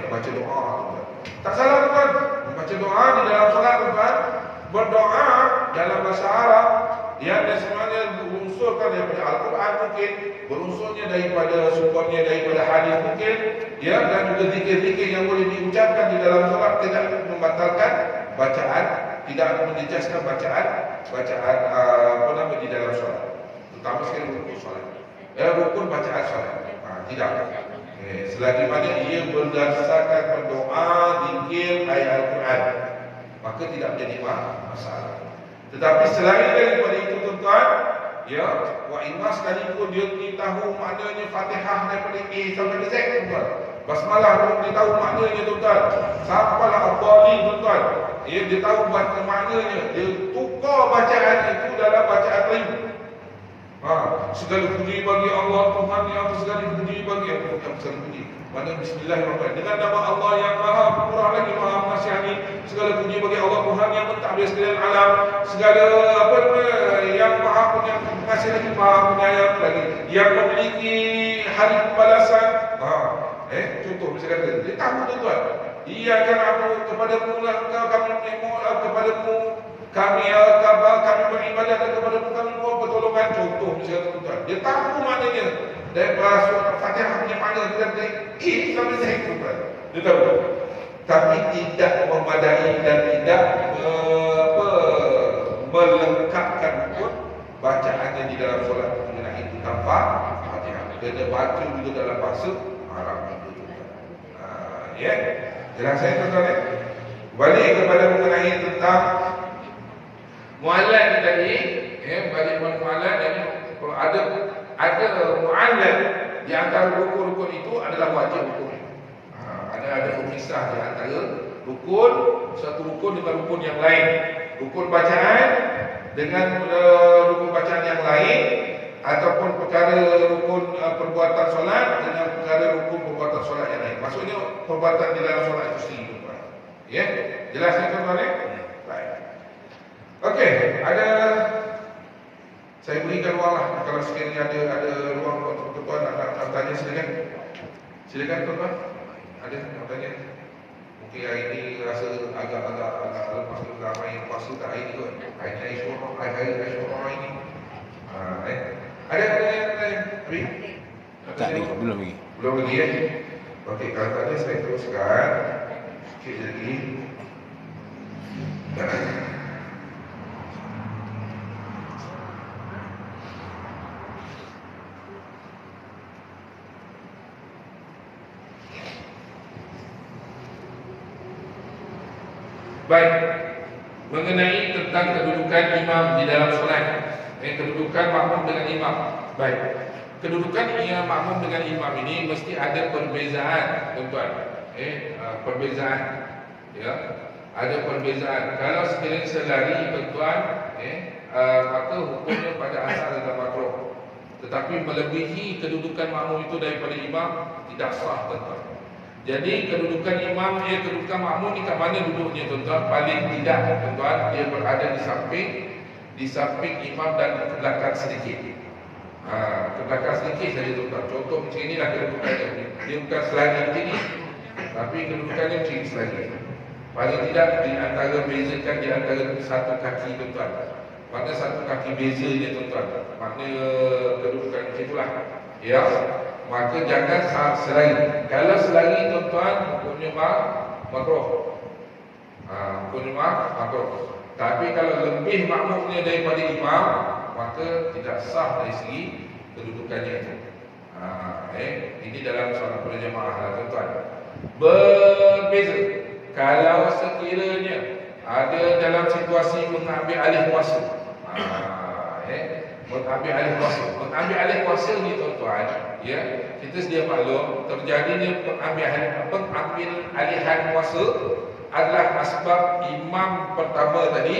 Baca doa, tuan-tuan. Tak salah, tuan-tuan, membaca doa di dalam solat, tuan-tuan. Berdoa dalam bahasa Arab yang sebenarnya berunsurkan daripada Al-Quran mungkin, berunsurnya sumbernya daripada hadis mungkin, dan juga zikir-zikir yang boleh diucapkan di dalam solat, tidak membatalkan bacaan, tidak menjejaskan bacaan di dalam solat, terutama sekali rukun solat, rukun bacaan solat. Tidak. Selagi mana ia berdasarkan berdoa, zikir, ayat Al-Quran, maka tidak menjadi masalah. Tetapi selain daripada itu, tuan-tuan, wa imam sekalipun dia tahu maknanya Fatihah daripada A sampai Z, tuan-tuan, basmalah pun dia tahu maknanya, tuan-tuan, sampailah ad-dallin, tuan-tuan, dia tahu maknanya, dia tukar bacaan itu dalam bacaan lain. segala puji bagi Allah Tuhan yang segala puji bagi Allah yang segala puji. Mana bismillahirrahmanirrahim. Dengan nama Allah yang Maha Pemurah lagi Maha Mengasihani. Segala puji bagi Allah Tuhan yang mentadbir sekalian alam. Segala yang Maha Pengasih lagi Maha Penyayang lagi. Yang memiliki hari pembalasan. Contoh bisa kata, dia tahu tuan. Ia akan aku kepadamu kami memohon kepadamu kami beribadah dan kepadamu kami mohon pertolongan. Contoh misalnya tuan, dia tahu maknanya daripada surah Fatihah punya makna dia kata sampai saya tuan. Dia tahu, tapi tidak memadai dan tidak melengkapkan pun bacaannya di dalam solat mengenai itu tanpa Fatihah. Dia baca juga dalam bahasa Arab itu tuan. Ya, jelas saya tuan-tuan. Balik kepada mengenai tentang mu'allad ni tadi, balik mu'allad tadi, kalau ada mu'allad di antara rukun-rukun itu adalah wajib hukumnya. Ada pemisah di antara rukun, satu rukun dengan rukun yang lain. Rukun bacaan dengan rukun bacaan yang lain, ataupun perkara rukun perbuatan solat dengan perkara rukun perbuatan solat yang lain. Maksudnya perbuatan di dalam solat itu sendiri. Ya, jelas ya tuan-tuan ya? Baik. Okey, saya berikan ruang lah kalau sekiranya ada ruang untuk tuan-tuan nak tanya silakan. Silakan tuan-tuan. Ada nak tanya? Mungkin hari ini rasa agak lepas ramai puasa tak hari ni kot. Hari Asyura ini. Ada yang tanya? Habis? Tak lagi, belum lagi. Belum lagi ya? Okey, kalau tak ada saya teruskan. Sikit lagi. Baik, mengenai tentang kedudukan imam di dalam solat, kedudukan makmum dengan imam. Baik, kedudukan makmum dengan imam ini mesti ada perbezaan, tuan-tuan. Perbezaan, ya, ada perbezaan. Kalau sekiranya selari, tuan-tuan, maka hukumnya pada asal adalah makruh. Tetapi melebihi kedudukan makmum itu daripada imam tidak sah, tuan-tuan. Jadi kedudukan imam, kedudukan makmum ni kat mana duduknya, tuan-tuan? Paling tidak, tuan-tuan, dia berada di samping imam dan ke belakang sedikit. Ke belakang sedikit saja, tuan-tuan. Contoh macam inilah kedudukannya. Dia bukan selagi macam ni, tapi kedudukannya macam ni selagi. Paling tidak bezakan di antara satu kaki, tuan-tuan. Mana satu kaki bezanya, tuan-tuan. Makna kedudukan macam itulah. Ya. Maka jangan selari. Kalau selari, tuan-tuan, hukumnya makruh. Hukumnya makruh. Tapi kalau lebih makmumnya daripada imam, maka tidak sah dari segi kedudukannya itu. Ini dalam solat berjamaah lah, tuan-tuan. Berbeza kalau sekiranya ada dalam situasi mengambil alih kuasa. Mengambil alih kuasa ni, tuan-tuan, ya, kita sedia maklum terjadinya pengambil alihan kuasa adalah asbab imam pertama tadi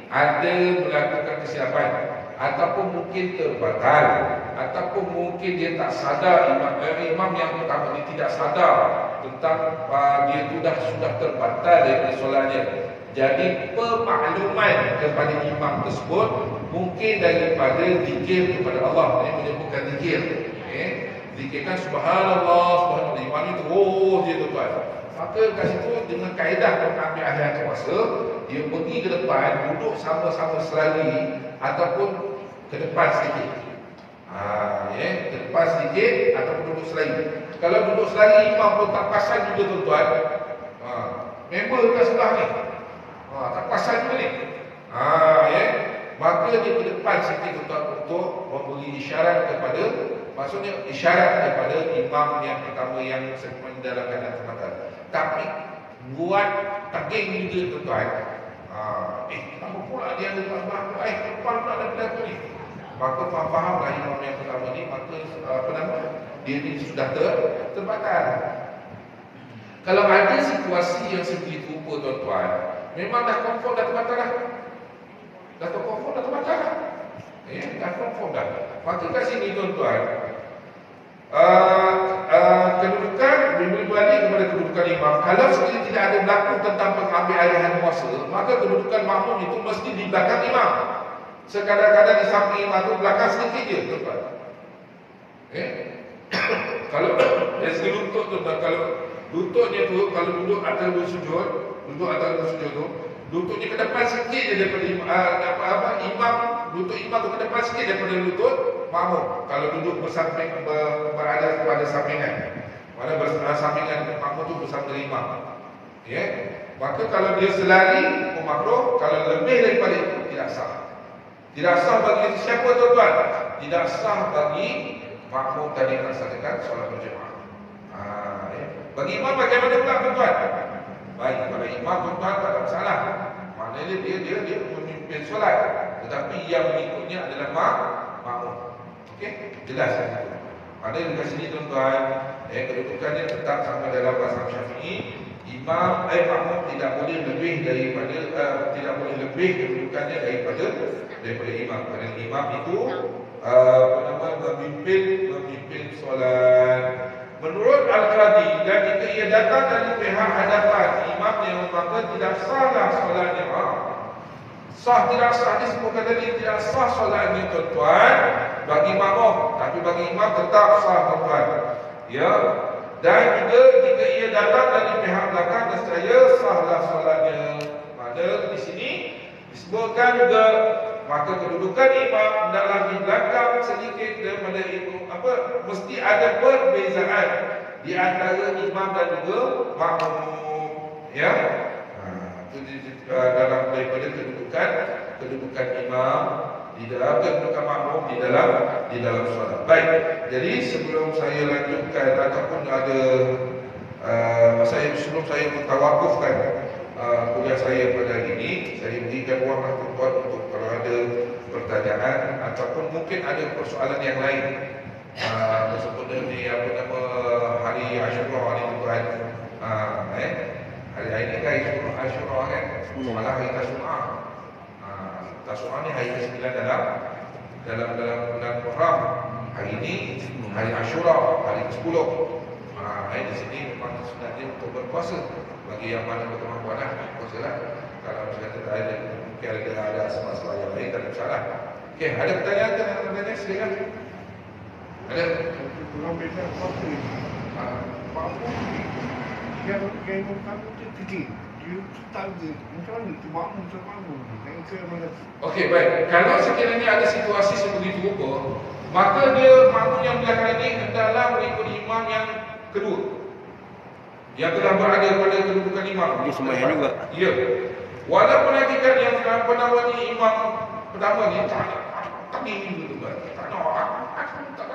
ada melakukan kesilapan, ataupun mungkin terbatal, ataupun mungkin dia tak sadar, imam yang pertama ni tidak sadar tentang dia sudah terbatal dari solatnya. Jadi pemakluman kepada imam tersebut mungkin daripada zikir kepada Allah. Ini menyebutkan zikir. Zikirkan subhanallah, imam itu dia, tuan-tuan. Maka kat situ dengan kaedah mengambil alihan kuasa, dia pergi ke depan, duduk sama-sama selari ataupun ke depan sedikit. Ke depan sedikit ataupun duduk selari. Kalau duduk selari, imam pun tak pasal juga, tuan-tuan. Member kat sebelah ni, tak pasal juga ni. Maka dia ke depan sedikit, tuan-tuan, untuk memberi isyarat kepada, maksudnya isyarat kepada imam yang pertama yang dalam keadaan terbatal. Tapi buat teging juga, tuan-tuan. Kenapa pula dia ada tak belakang? Depan pula ada belakang ni. Maka fahamlah imam yang pertama ni, maka dia ni sudah terbatal. Kalau ada situasi yang seperti rupa, tuan-tuan, memang dah confirm dah terbatal lah. Dah confirm dah terbatal lah. Dah confirm dah. Maka kat sini tuan-tuan, kedudukan berbalik kepada kedudukan imam. Kalau sekiranya tidak ada berlaku tentang pengambil alihan kuasa, maka kedudukan makmum itu mesti di belakang imam. Sekadar-kadar di samping imam itu belakang sedikit je, tuan-tuan. Kalau dari segi lutut tu, kalau lututnya tu, kalau duduk atau bersujud, tu, lututnya ke depan sikit je daripada imam, lutut imam tu ke depan sikit daripada lutut makmum. Kalau duduk bersamping, berada pada sampingan, mana bersampingan makmum tu bersama dengan imam. Maka kalau dia selari, makruh. Kalau lebih daripada itu, tidak sah. Tidak sah bagi siapa, tuan-tuan? Tidak sah bagi makmum tadi melaksanakan solat berjemaah. Bagi imam bagaimana pula, tuan-tuan? Baik, kalau imam, tuan-tuan, tak ada masalah. Maknanya dia memimpin solat, tetapi yang mengikutnya adalah makmum. Okey, jelas itu. Maknanya dekat sini, tuan-tuan, kedudukannya tetap sama dalam mazhab Syafi'i. Makmum tidak boleh lebih daripada kedudukannya daripada imam. Kerana imam itu memimpin solat. Menurut Al-Qadi, dan jika ia datang dari pihak hadapan imamnya, maka tidak sahlah solatnya. Sah tidak sah disebutkan tadi, tidak sah solatnya, tuan-tuan, bagi makmum, tapi bagi imam tetap sah, tuan-tuan. Dan juga jika ia datang dari pihak belakang, nescaya sahlah solatnya. Maka di sini disebutkan juga, maka kedudukan imam hendaklah di belakang sedikit daripada itu. Mesti ada perbezaan di antara imam dan juga makmum. Itu dalam daripada kedudukan imam di dalam kedudukan makmum di dalam solat. Baik. Jadi sebelum saya lanjutkan ataupun ada sebelum saya mentawakufkan kuliah saya pada hari ini, saya berikan ruang tuan-tuan untuk kalau ada pertanyaan ataupun mungkin ada persoalan yang lain. Sempena ni hari Asyura ni, tuan. Hari ini kan Asyura kan. Malah hari Tasu'ah. Tasu'ah ni hari ke-9 dalam bulan Muharram. Hari ini hari Asyura, hari ke-10. Di sini memang sebenarnya untuk berpuasa. Bagi yang mana berkemampuan puasalah. Kalau kita tak ada, mungkin ada masalah yang lain, tak ada masalah. Okey, ada pertanyaan ke dalam silakan. Ada? Orang beza apa ni? Makmum yang kamu tu kecil. Dia tak ada. Macam mana tu makmum macam makmum ni? Saya mana? Okey, baik. Kalau sekiranya ada situasi sebegitu rupa, maka dia makmum yang belakang ini hendaklah mengikut imam yang kedua, yang telah berada pada kedudukan imam. Dia sembahyang juga. Ya. Walaupun hakikat yang penawar ni imam pertama ni tak ni gitu kan. Tak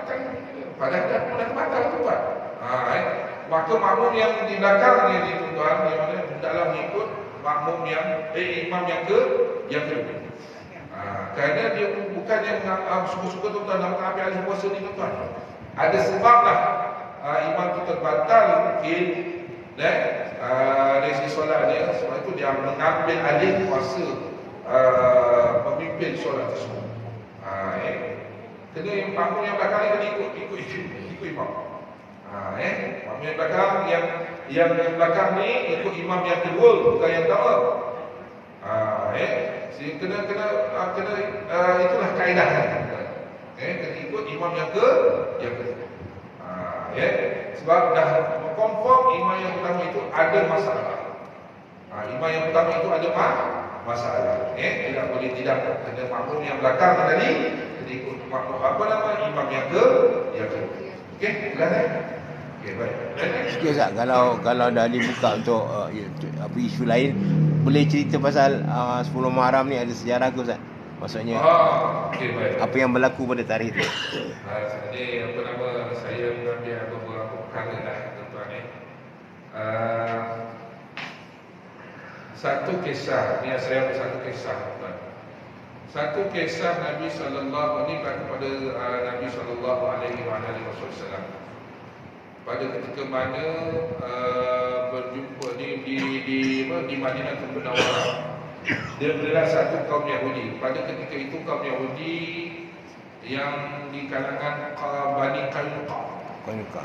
padahal dah pun dah batal tu kan. Maka makmum yang di belakang ni tuan, yang mana hendaklah mengikut makmum yang imam yang kedua. Kerana dia bukan yang suka-suka tuan nak mengambil alih kuasa ni tuan. Ada sebablah imam tu terbatal mungkin dari segi solat dia, sebab itu dia mengambil alih kuasa pemimpin solat tersebut. Kena yang makmum yang belakang ni kena ikut imam. Makmum yang belakang yang belakang ni ikut imam yang kedua, bukan yang pertama. Kena itulah kaedah kan. Kena ikut imam yang kedua. Sebab dah confirm imam yang pertama itu ada masalah. Imam yang pertama itu ada masalah. Tidak boleh tidak. Kena makmum yang belakang tadi kena ikut makmum imam yang kedua. Okey, jelas Okey, baik. Sikit Ustaz, kalau dah dibuka untuk isu lain, boleh cerita pasal 10 Muharram ni ada sejarah ke Ustaz? Maksudnya okey, baik. apa yang berlaku pada tarikh itu? Ini saya mengambil beberapa perkara lah tuan-tuan ni. Satu kisah, ni saya ambil satu kisah tuan. Satu kisah Nabi sallallahu alaihi wasallam kepada Nabi sallallahu alaihi wasallam. Pada ketika mana berjumpa di Madinatul Munawwarah. Dia adalah satu kaum Yahudi. Pada ketika itu kaum Yahudi yang di kalangan Bani Qainuqa. Qainuqa.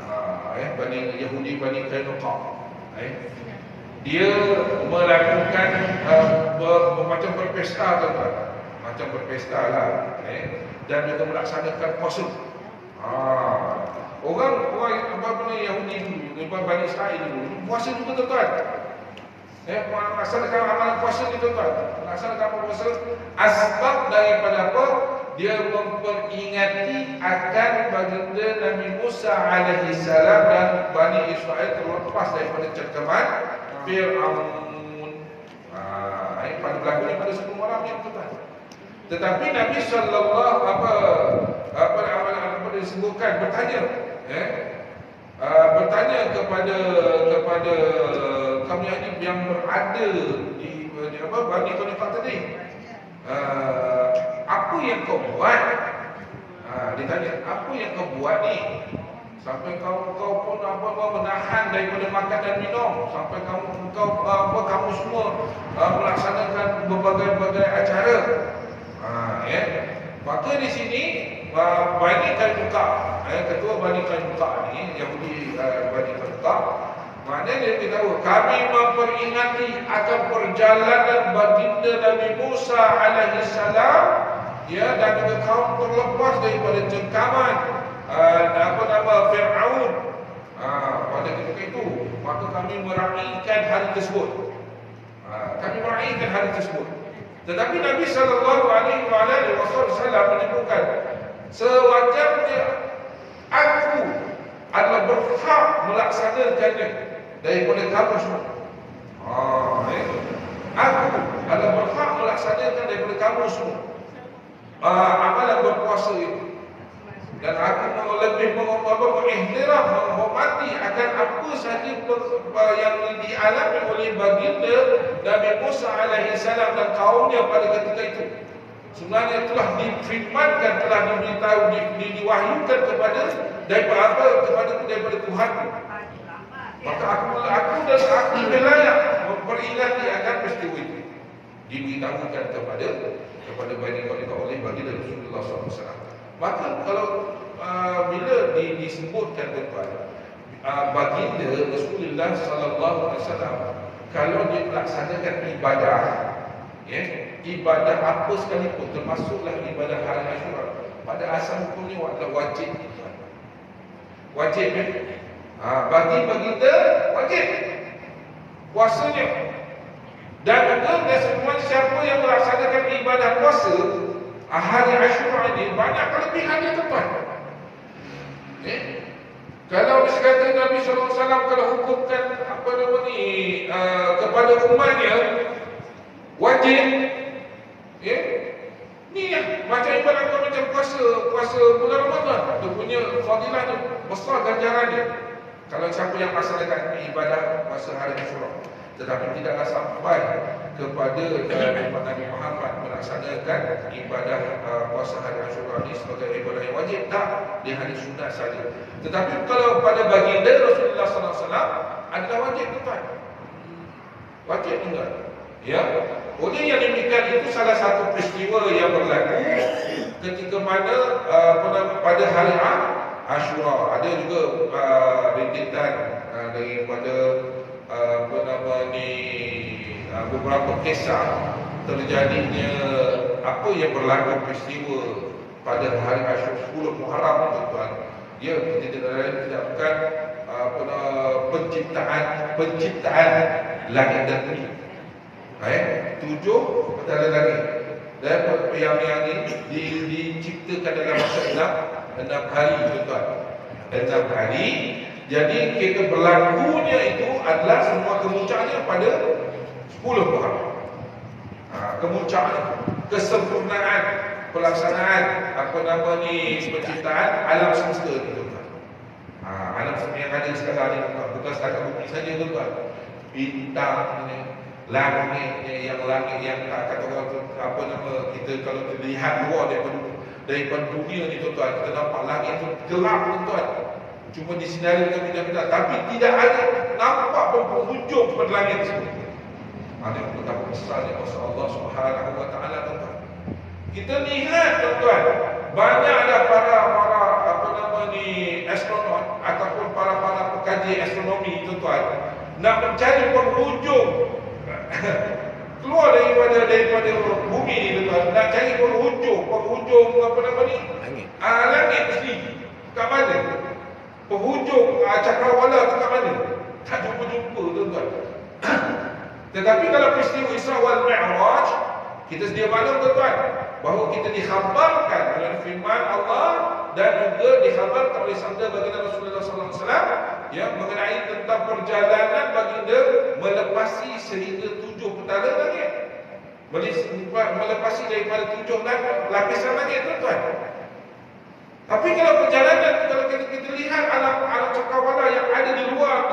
Bani Yahudi Bani Qainuqa. Dia melakukan macam berpesta, tuan-tuan. Macam berpesta lah. Dan mereka melaksanakan puasa. Orang Yahudi dulu, Bani Israel dulu, puasa juga, tuan-tuan. Melaksanakan amalan puasa ni, tuan-tuan. Melaksanakan amalan puasa. Asbab daripada apa? Dia memperingati akan baginda Nabi Musa alaihi salam dan Bani Israel terlepas daripada cengkaman Fir'aun. Pada berlaku ni pada sebelum orang ni, tuan-tuan. Tetapi Nabi sallallahu apa disebutkan bertanya, bertanya kepada kaum yang berada di Bani Qainuqa tadi, apa yang kau buat? Ditanya, apa yang kau buat ni? Sampai kau pun menahan daripada makan dan minum, sampai kamu semua melaksanakan berbagai acara. Maka di sini Bani Qainuqa, ketua Bani Qainuqa ni, Yahudi Bani Qainuqa, maknanya dia beritahu, kami memperingati akan perjalanan baginda Nabi Musa alaihi salam, dan juga kaum terlepas daripada cengkaman Fir'aun pada ketika itu. Maka kami meraihkan hari tersebut. Tetapi Nabi sallallahu alaihi wasallam menyebutkan, sewajarnya aku adalah berhak melaksanakannya daripada kamu semua. Aku adalah berhak melaksanakan daripada kamu semua amalan berpuasa itu. Dan aku lebih mengiktiraf, menghormati akan apa sahaja yang dialami oleh baginda Nabi Musa alaihi salam dan kaumnya pada ketika itu. Sebenarnya telah difirmankan, telah diberitahu, diwahyukan daripada Tuhan. Maka aku lebih layak memperingati akan peristiwa itu. Diberitahukan kepada Bani Qainuqa oleh baginda Rasulullah SAW. Maka kalau bila disebutkan, tuan-tuan, baginda Rasulullah SAW, kalau dia melaksanakan ibadah, ibadah apa sekalipun, termasuklah ibadah hari Ashura, pada asal hukumnya adalah wajib. Wajib, bagi baginda wajib puasanya. Dan juga semua siapa yang melaksanakan ibadah puasa hari Ashura ini, banyak kelebihannya, tuan-tuan. Kalau misalkan Nabi SAW kalau hukumkan kepada umatnya wajib, ni macam ibadah macam puasa bulan Ramadan, dia punya fadilahnya besar, ganjarannya kalau siapa yang melaksanakan ibadah puasa hari Ashura. Tetapi tidaklah sampai kepada umat Nabi Muhammad melaksanakan ibadah puasa hari Ashura ini sebagai ibadah yang wajib. Tak, dia hanya sunat saja. Tetapi kalau pada baginda Rasulullah SAW adalah wajib, tuan. Wajib juga. Oleh yang demikian, itu salah satu peristiwa yang berlaku ketika mana pada hari Ashura. Ada juga rintitan daripada beberapa kisah terjadinya apa yang berlaku peristiwa pada hari Ashura 10 Muharram, tuan-tuan. Kita tidak bukan penciptaan langit dan bumi. 7 petala langit dan yang ini diciptakan dalam masa 6 hari, tuan-tuan. 6 hari. Jadi kita berlakunya itu adalah semua kemuncaknya pada 10 Muharram. Kemuncaknya, kesempurnaan pelaksanaan penciptaan alam semesta ni, tuan-tuan. Alam semesta yang ada sekarang ni, bukan setakat bumi saja, tuan-tuan. Bintang ni, langit yang tak kata orang kita kalau terlihat luar daripada dunia ni, tuan-tuan, kita nampak langit tu gelap, tuan-tuan. Cuma disinari dengan bidang-bidang, tapi tidak ada nampak penghujung kepada langit tersebut. Ada betapa besarnya kuasa Allah Subhanahu wa taala, tuan-tuan. Kita lihat, tuan-tuan, Banyak ada para apa nama ni astronaut ataupun para pekaji astronomi tuan-tuan nak mencari penghujung keluar daripada bumi ni tuan, nak cari penghujung apa nama ni? Langit. Langit ni. Kat mana? Penghujung cakrawala tu kat mana? Tak jumpa tuan-tuan. Tetapi kalau peristiwa Isra wal Mi'raj, kita sedia maklum tuan-tuan bahawa kita dikhabarkan oleh firman Allah dan juga dikhabarkan oleh sabda baginda Rasulullah sallallahu alaihi wasallam yang mengenai tentang perjalanan baginda melepasi sehingga 7 petala langit. Melepasi daripada 7 lapisan langit tuan-tuan. Tapi kalau perjalanan, kalau kita lihat alam cakrawala yang ada di luar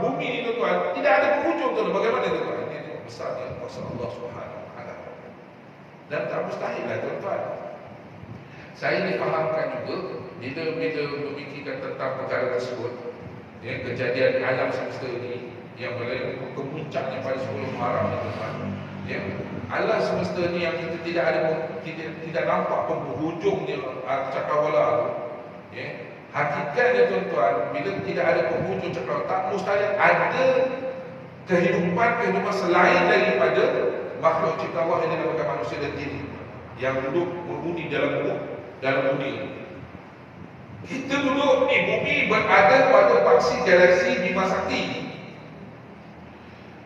bumi ni tuan-tuan, tidak ada penghujung tuan-tuan. Bagaimana tuan-tuan? Ini besarnya kuasa Allah Subhanahu wa taala. Dan tak mustahil lah tuan-tuan. Saya difahamkan juga bila memikirkan tentang perkara tersebut, ya, kejadian alam semesta ini yang berada kemuncaknya pada 10 Muharram tuan-tuan. Ya, alam semesta ni yang kita tidak nampak penghujungnya cakrawala tu. Ya, hakikatnya tuan-tuan, bila tidak ada penghujung cakrawala, tak mustahil ada kehidupan selain daripada makhluk cipta Allah yang dinamakan manusia dan jin yang duduk berhuni dalam bumi. Kita duduk di bumi berada pada paksi galaksi Bima Sakti.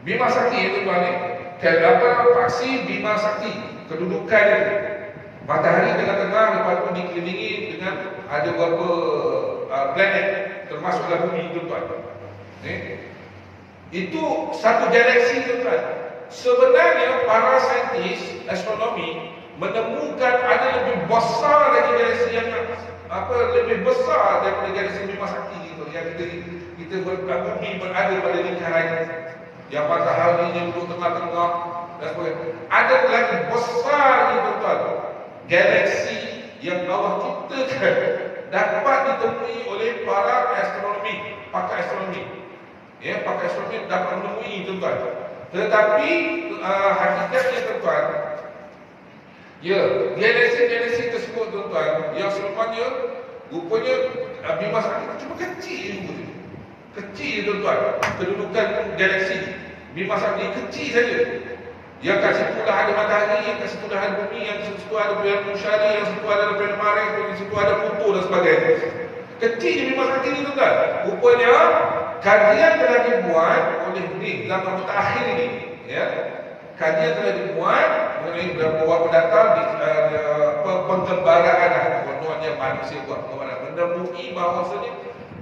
Bima Sakti itu tuan-tuan, paksi Bima Sakti, kedudukannya matahari tengah-tengah, lepas tu dikelilingi dengan ada beberapa planet termasuklah bumi tuan-tuan. Itu satu galaksi tuan-tuan. Sebenarnya para saintis astronomi menemukan ada lebih besar lagi galaksi yang lebih besar daripada galaksi Bima Sakti itu yang kita bumi berada pada lingkarannya. Yang mataharinya duduk tengah-tengah dan sebagainya. Ada lagi besar ni tuan-tuan, galaksi yang Allah ciptakan dapat ditemui oleh para pakar astronomi. Ya, pakar astronomi dapat menemui tuan-tuan. Tetapi hakikatnya tuan-tuan, ya, galaksi tersebut tuan-tuan, yang selepasnya rupanya Bima Sakti cuma kecil je. Kecil tuan-tuan, kedudukan galaksi Bima Sakti kecil saja. Yang kat situ dah ada matahari, yang kat situ dah ada bumi, yang kat situ ada bulan Musyari, yang situ ada bulan Maret, yang situ ada Pluto dan sebagainya. Kecil je Bima Sakti ni tuan-tuan. Rupanya kajian telah dibuat oleh zaman terakhir ini, ya. Kajian telah dibuat mengenai beberapa datang di penggembaraan kononnya manusia buat penggembaraan menemui bahawasanya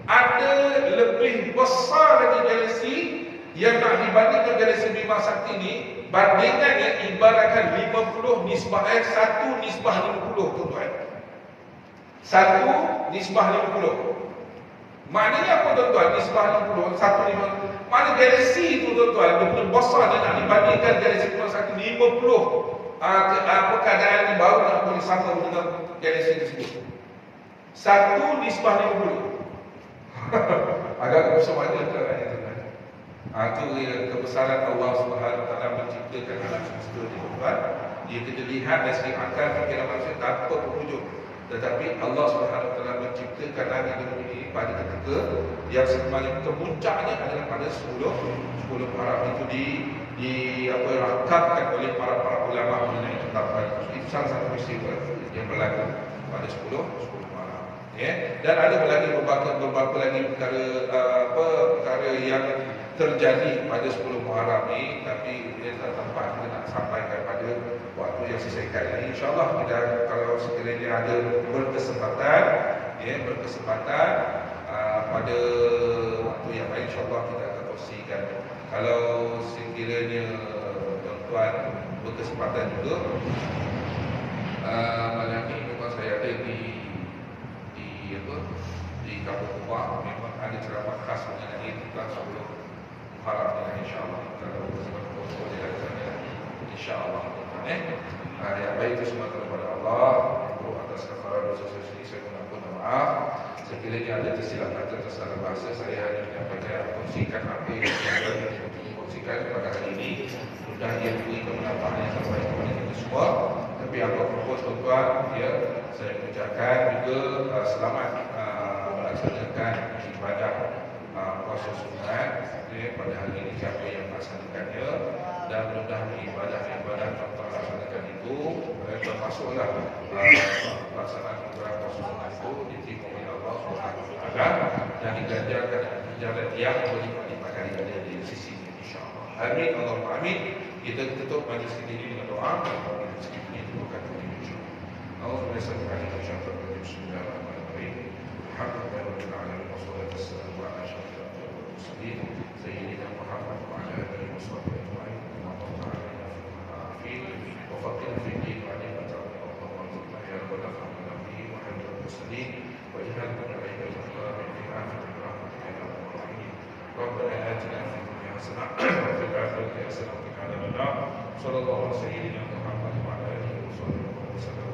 ada lebih besar lagi galaksi yang nak dibandingkan galaksi Bima Sakti ni. Bandingannya ibaratkan 50 nisbah 1 nisbah 50 tuan-tuan. 1 nisbah 50. Maknanya apa tuan-tuan? Nisbah 50, 1 nisbah 50. Mana galaksi tu tuan-tuan, dia punya besar dia nak dibandingkan galaksi Bima Sakti 50. Keadaan ni baru nak boleh sama dengan galaksi tersebut. 1 nisbah 50. Agak besar mana tuan-tuan? Itu kebesaran Allah Subhanahu Wa Taala menciptakan alam semesta ni tuan-tuan. Dia kita lihat dari segi akal fikiran manusia tanpa penghujung. Tetapi Allah Subhanahu Wa Taala menciptakan langit dan bumi ini pada ketika yang sebenarnya kemuncaknya adalah pada 10 Muharram itu dirakamkan oleh para ulama mengenai tentang itu salah satu peristiwa yang berlaku pada 10 Muharram. Ya, dan ada lagi beberapa lagi perkara yang terjadi pada 10 Muharram ni, tapi dia tak tempat kita nak sampaikan pada waktu yang sesuai ini. InsyaAllah kita kalau sekiranya ada berkesempatan pada waktu yang lain, insyaAllah kita akan kongsikan. Kalau sekiranya tuan-tuan berkesempatan juga, malam ni memang saya ada di Kampung Kuah, memang ada ceramah khas mengenai tentang 10 Muharram ni, insyaAllah. Kalau bersama-sama boleh dari sana, insyaAllah. Yang baik itu semua kepada Allah. Untuk atas kafaran dosa sendiri saya mohon maaf. Sekiranya ada tersilap kata, tersalah bahasa, saya hanya menyampaikan kongsikan apa yang saya kongsikan pada hari ini. Mudah dia beri kemanfaatan yang terbaik kepada kita semua. Tapi apapun tuan-tuan, ya, saya ucapkan juga selamat melaksanakan ibadah puasa sunat pada hari ini siapa yang melaksanakannya, dan mudah-mudahan ibadah-ibadah yang tuan laksanakan itu termasuklah pelaksanaan ibadah puasa sunat itu diterima oleh Allah Subhanahu Wa Taala dan diganjarkan jalan yang berlipat-lipat kali di sisi ini, insya-Allah. Amin, Allahumma amin. Kita tutup majlis ini dengan doa. أعوذ بالله من الشيطان الرجيم بسم الله الرحمن الرحيم الحمد لله رب العالمين والصلاة والسلام على أشرف الأنبياء والمرسلين سيدنا محمد وعلى آله وصحبه أجمعين اللهم تعالى عافين وفقنا في الدين وعلمنا تعالى اللهم ارزقنا يا رب العالمين النبيين وحفظ المرسلين واجعلنا من عباد الرحمن في آخرة برحمتك يا رب العالمين ربنا آتنا في الدنيا حسنة وفي الآخرة حسنة وقنا عذاب النار صلى الله على سيدنا محمد وعلى آله وصحبه وسلم